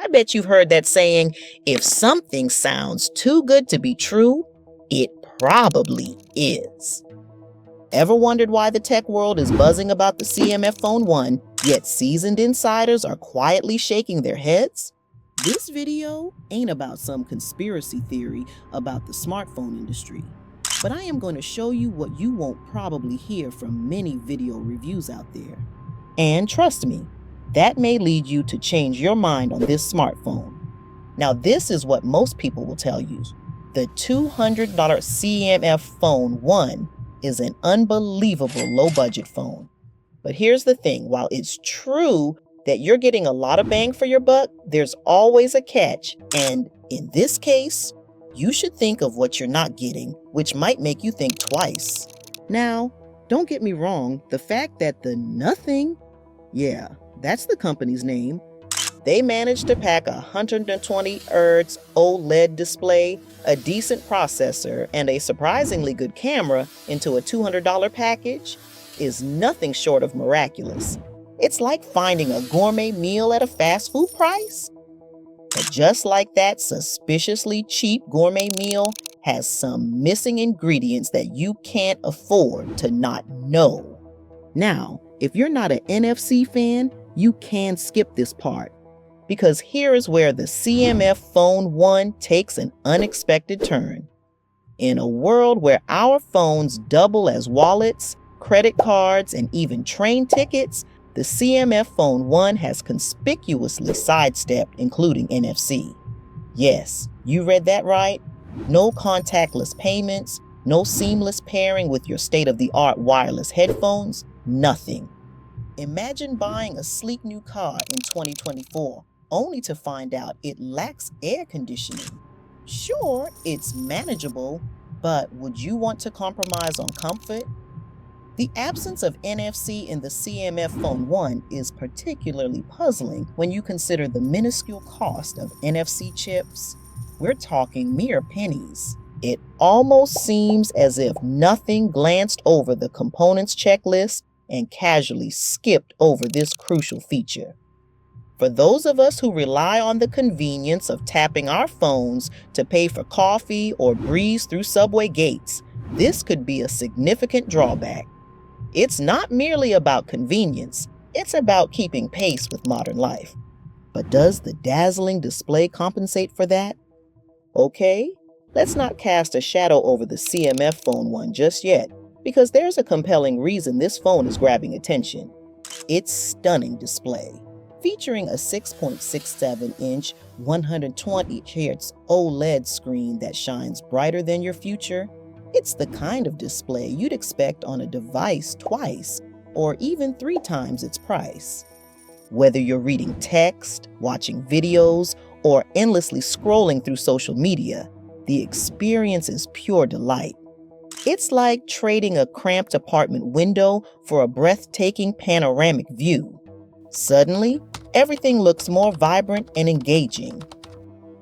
I bet you've heard that saying, if something sounds too good to be true, it probably is. Ever wondered why the tech world is buzzing about the CMF Phone 1, yet seasoned insiders are quietly shaking their heads? This video ain't about some conspiracy theory about the smartphone industry, but I am going to show you what you won't probably hear from many video reviews out there. And trust me, that may lead you to change your mind on this smartphone. Now, this is what most people will tell you. The $200 CMF Phone 1 is an unbelievable low-budget phone. But here's the thing, while it's true that you're getting a lot of bang for your buck, there's always a catch, and in this case, you should think of what you're not getting, which might make you think twice. Now, don't get me wrong, the fact that the Nothing, yeah, that's the company's name. They managed to pack a 120 Hz OLED display, a decent processor, and a surprisingly good camera into a $200 package is nothing short of miraculous. It's like finding a gourmet meal at a fast food price. But just like that suspiciously cheap gourmet meal has some missing ingredients that you can't afford to not know. Now, if you're not an NFC fan, you can skip this part, because here is where the CMF Phone 1 takes an unexpected turn. In a world where our phones double as wallets, credit cards, and even train tickets, the CMF Phone 1 has conspicuously sidestepped including NFC. Yes, you read that right. No contactless payments, no seamless pairing with your state-of-the-art wireless headphones, nothing. Imagine buying a sleek new car in 2024, only to find out it lacks air conditioning. Sure, it's manageable, but would you want to compromise on comfort? The absence of NFC in the CMF Phone 1 is particularly puzzling when you consider the minuscule cost of NFC chips. We're talking mere pennies. It almost seems as if Nothing glanced over the components checklist and casually skipped over this crucial feature. For those of us who rely on the convenience of tapping our phones to pay for coffee or breeze through subway gates, this could be a significant drawback. It's not merely about convenience, it's about keeping pace with modern life. But does the dazzling display compensate for that? Okay, let's not cast a shadow over the CMF Phone 1 just yet, because there's a compelling reason this phone is grabbing attention. Its stunning display. Featuring a 6.67-inch 120 Hz OLED screen that shines brighter than your future, it's the kind of display you'd expect on a device twice or even 3 times its price. Whether you're reading text, watching videos, or endlessly scrolling through social media, the experience is pure delight. It's like trading a cramped apartment window for a breathtaking panoramic view. Suddenly, everything looks more vibrant and engaging.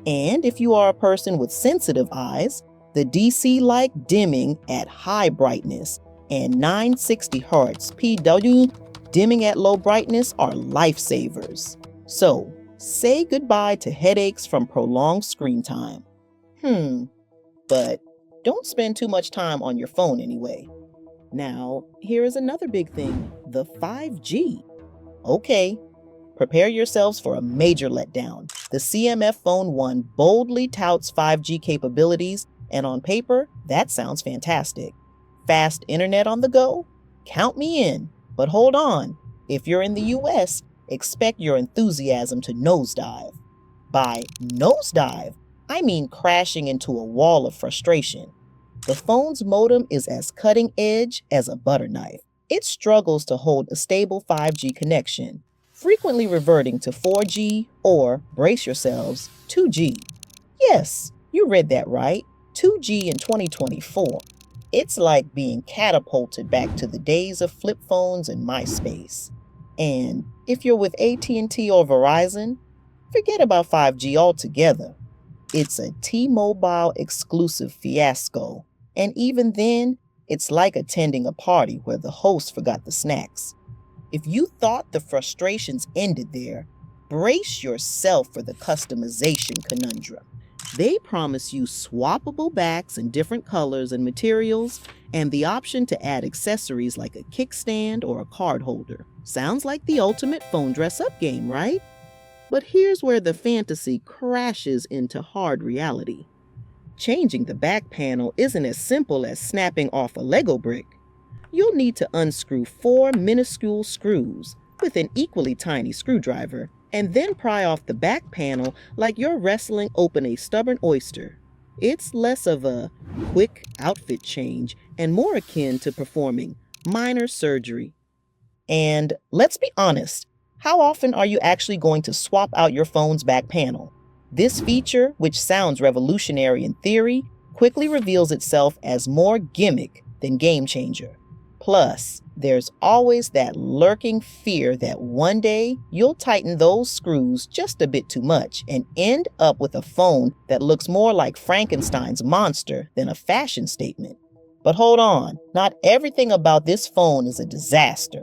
And if you are a person with sensitive eyes, the DC-like dimming at high brightness and 960 Hz PW dimming at low brightness are lifesavers. So, say goodbye to headaches from prolonged screen time. But don't spend too much time on your phone anyway. Now, here is another big thing, the 5G. Okay, prepare yourselves for a major letdown. The CMF Phone 1 boldly touts 5G capabilities, and on paper, that sounds fantastic. Fast internet on the go? Count me in. But hold on, if you're in the US, expect your enthusiasm to nosedive. By nosedive, I mean crashing into a wall of frustration. The phone's modem is as cutting edge as a butter knife. It struggles to hold a stable 5G connection, frequently reverting to 4G or, brace yourselves, 2G. Yes, you read that right, 2G in 2024. It's like being catapulted back to the days of flip phones and MySpace. And if you're with AT&T or Verizon, forget about 5G altogether. It's a T-Mobile exclusive fiasco, and even then, it's like attending a party where the host forgot the snacks. If you thought the frustrations ended there, Brace yourself for the customization conundrum. They promise you swappable backs in different colors and materials, and the option to add accessories like a kickstand or a card holder. Sounds like the ultimate phone dress-up game, right? But here's where the fantasy crashes into hard reality. Changing the back panel isn't as simple as snapping off a Lego brick. You'll need to unscrew 4 minuscule screws with an equally tiny screwdriver, and then pry off the back panel like you're wrestling open a stubborn oyster. It's less of a quick outfit change and more akin to performing minor surgery. And let's be honest, how often are you actually going to swap out your phone's back panel? This feature, which sounds revolutionary in theory, quickly reveals itself as more gimmick than game changer. Plus, there's always that lurking fear that one day you'll tighten those screws just a bit too much and end up with a phone that looks more like Frankenstein's monster than a fashion statement. But hold on, not everything about this phone is a disaster.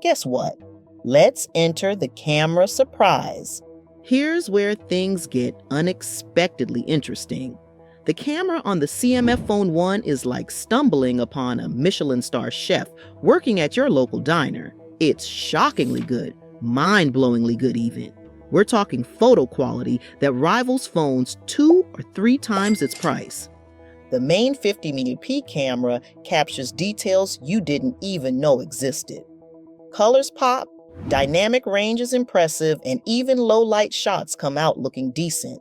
Guess what? Let's enter the camera surprise. Here's where things get unexpectedly interesting. The camera on the CMF Phone 1 is like stumbling upon a Michelin star chef working at your local diner. It's shockingly good, mind-blowingly good even. We're talking photo quality that rivals phones 2 or 3 times its price. The main 50mm camera captures details you didn't even know existed. Colors pop, dynamic range is impressive, and even low-light shots come out looking decent.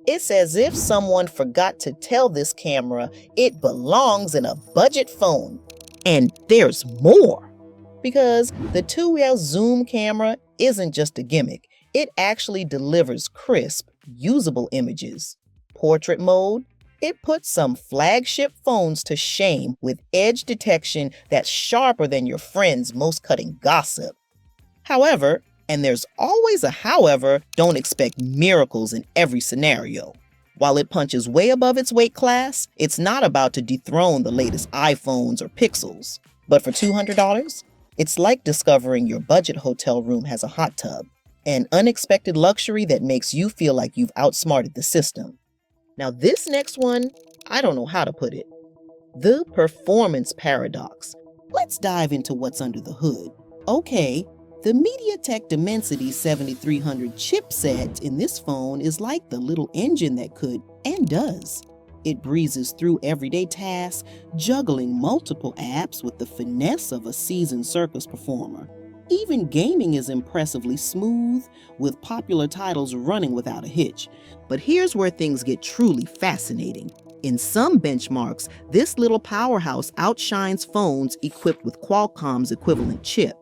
It's as if someone forgot to tell this camera it belongs in a budget phone. And there's more. Because the 2L zoom camera isn't just a gimmick. It actually delivers crisp, usable images. Portrait mode, it puts some flagship phones to shame with edge detection that's sharper than your friend's most cutting gossip. However, and there's always a however, don't expect miracles in every scenario. While it punches way above its weight class, it's not about to dethrone the latest iPhones or Pixels. But for $200, it's like discovering your budget hotel room has a hot tub, an unexpected luxury that makes you feel like you've outsmarted the system. Now this next one, I don't know how to put it. The performance paradox. Let's dive into what's under the hood. Okay. The MediaTek Dimensity 7300 chipset in this phone is like the little engine that could and does. It breezes through everyday tasks, juggling multiple apps with the finesse of a seasoned circus performer. Even gaming is impressively smooth, with popular titles running without a hitch. But here's where things get truly fascinating. In some benchmarks, this little powerhouse outshines phones equipped with Qualcomm's equivalent chip.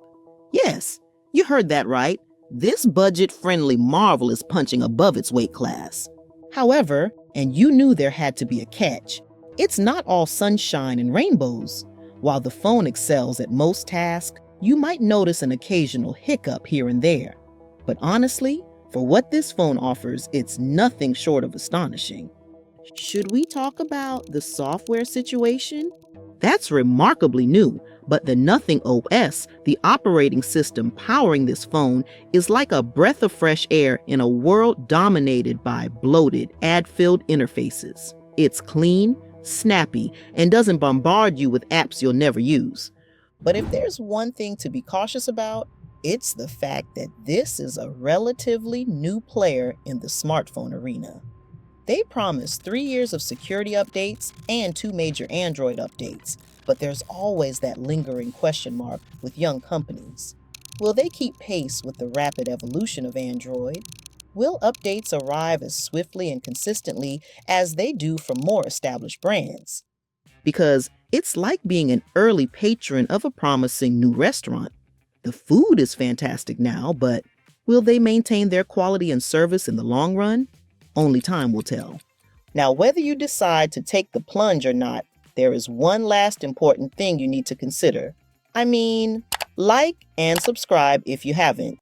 Yes, you heard that right. This budget-friendly marvel is punching above its weight class. However, and you knew there had to be a catch, it's not all sunshine and rainbows. While the phone excels at most tasks, you might notice an occasional hiccup here and there. But honestly, for what this phone offers, it's nothing short of astonishing. Should we talk about the software situation? That's remarkably new, but the Nothing OS, the operating system powering this phone, is like a breath of fresh air in a world dominated by bloated, ad-filled interfaces. It's clean, snappy, and doesn't bombard you with apps you'll never use. But if there's one thing to be cautious about, it's the fact that this is a relatively new player in the smartphone arena. They promise 3 years of security updates and 2 major Android updates, but there's always that lingering question mark with young companies. Will they keep pace with the rapid evolution of Android? Will updates arrive as swiftly and consistently as they do from more established brands? Because it's like being an early patron of a promising new restaurant. The food is fantastic now, but will they maintain their quality and service in the long run? Only time will tell. Now, whether you decide to take the plunge or not, there is one last important thing you need to consider. I mean, like and subscribe if you haven't.